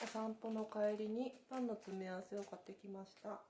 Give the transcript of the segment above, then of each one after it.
お散歩の帰りにパンの詰め合わせを買ってきました。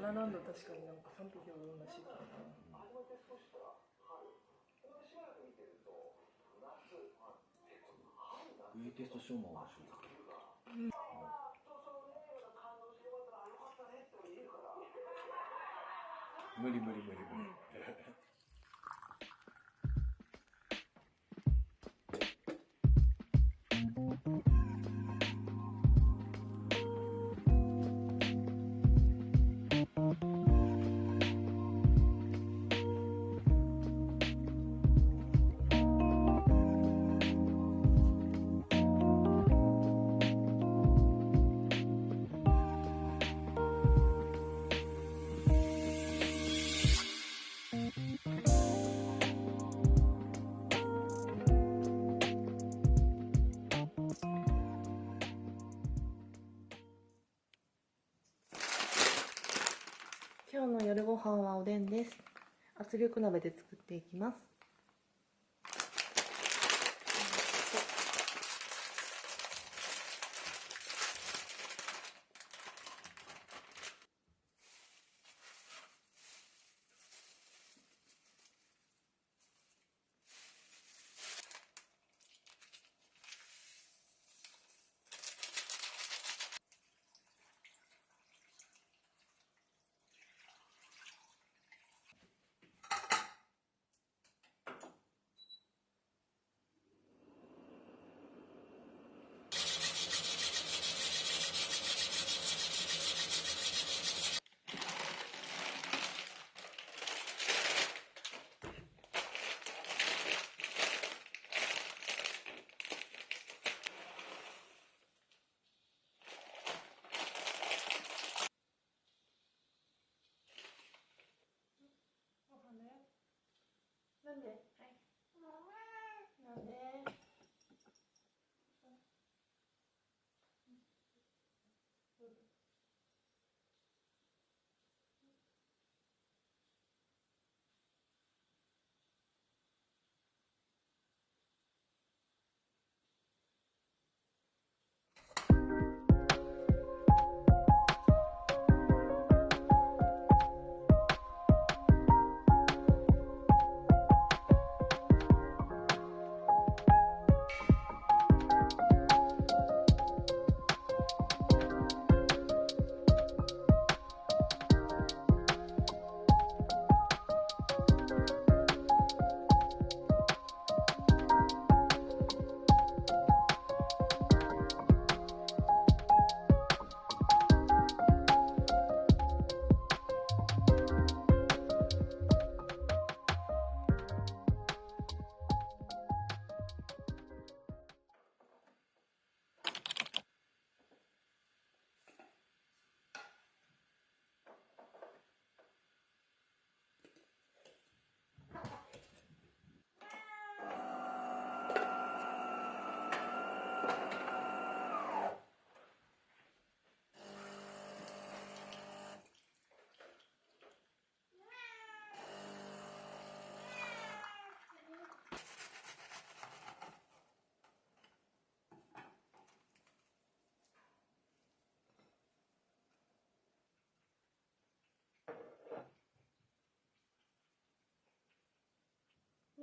ララランド確かになんか賛否両論らしいからな。グレイテストショーマン面白かった。無理。今日の夜ご飯はおでんです。圧力鍋で作っていきます。なんで？はい。なんで？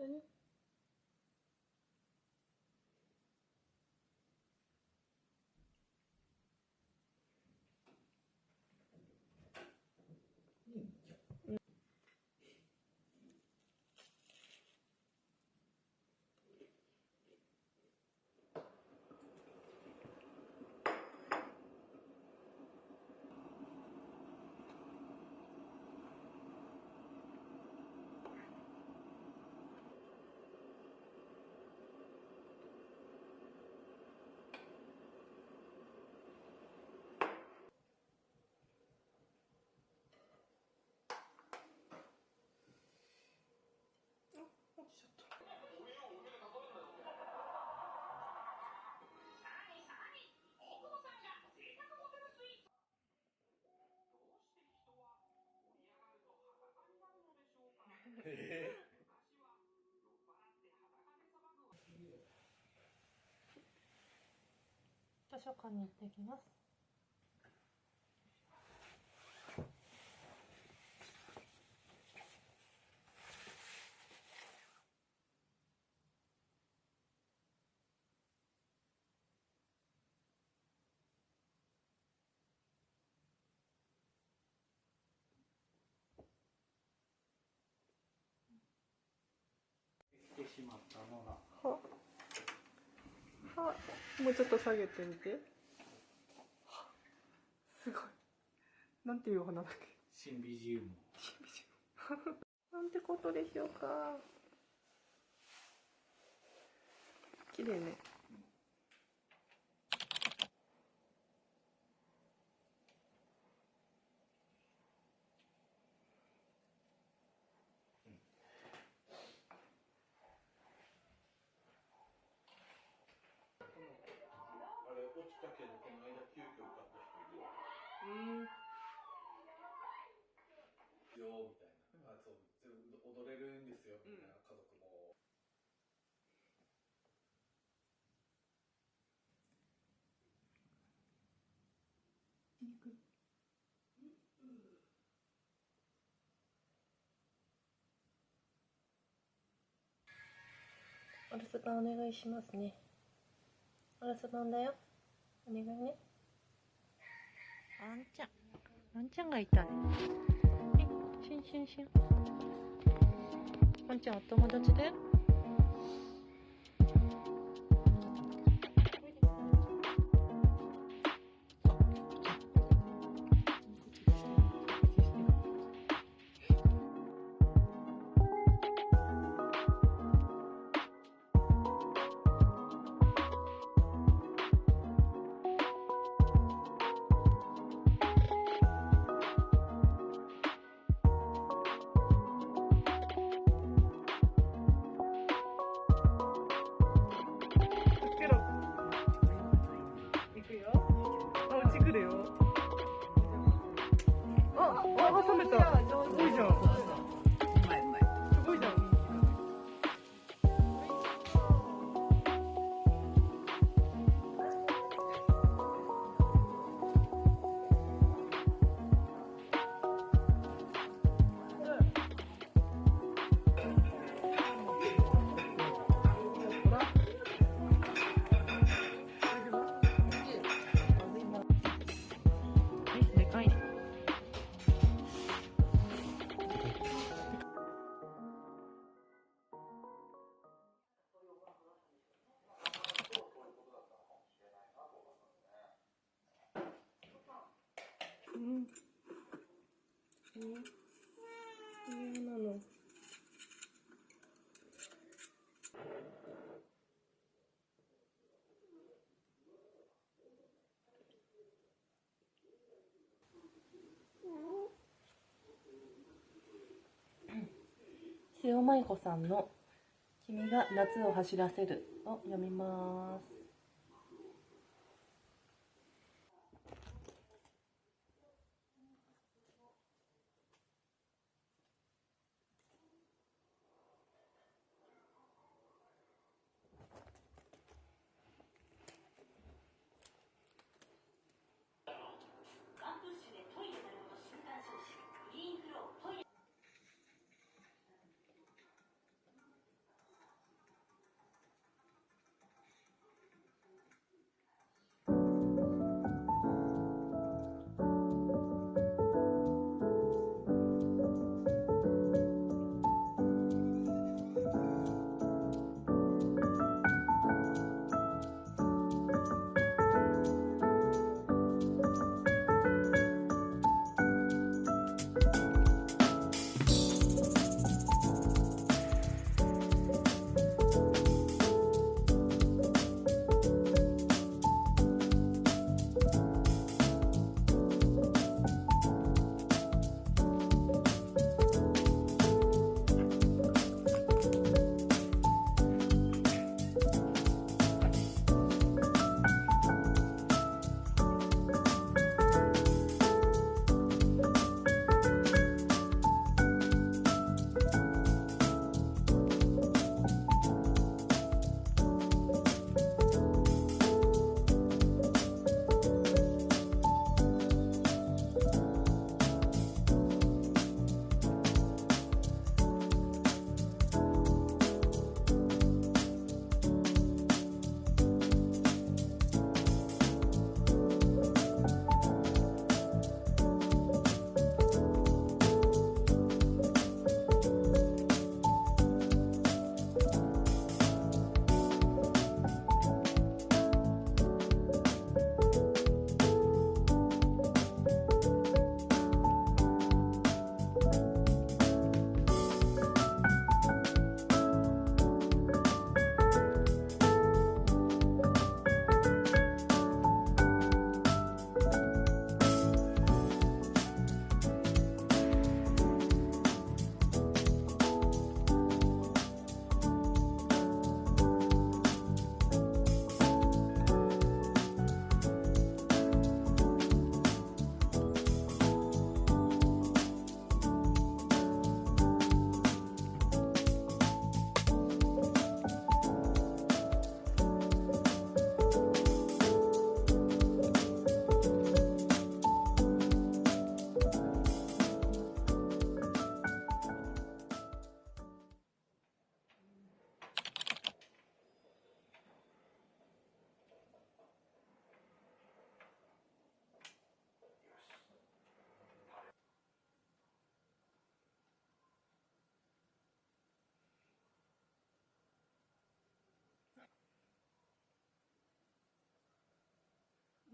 何？落ちちゃった。図書館に行ってきます。来てしまったのが。はもうちょっと下げてみて。すごい。なんていうお花だっけ？シンビジウム。シンビジウム。なんてことでしょうか。綺麗ね。あれ落ちたけどこの間急遽受かった人いるよみたいな、あ、そう踊れるんですよみたいな、家族も。お留守番お願いしますね。お留守番だよ。お願いね。あんちゃん。あんちゃんがいたね。シンシンシン。あんちゃんお友達だよ。挟めた。すごいじゃん。うまいうまい。すごいじゃん。アイスでかいね。なの。瀬尾舞子さんの「君が夏を走らせる」を読みます。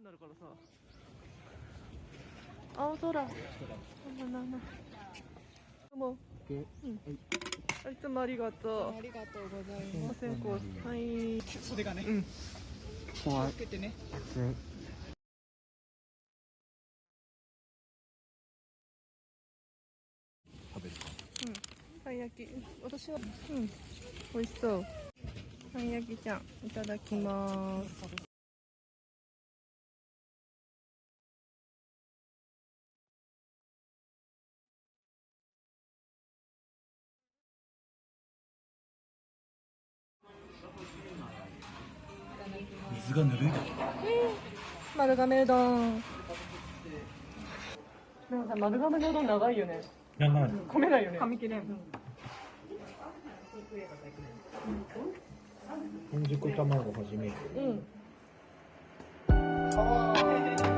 なるからさ。青空。もう。うん。いつもありがとう。ありがとうございます。お線香。はい。袖がね。うん。怖い。つけてね。食べるか。うん。たい焼き。私は。うん。美味しそう。たい焼きちゃん。いただきます。水がぬるいだろ。丸亀うどん。でもさ、丸亀のうどん長いよね。長い。込めないよね。噛み切れん。半熟卵初めて。うん。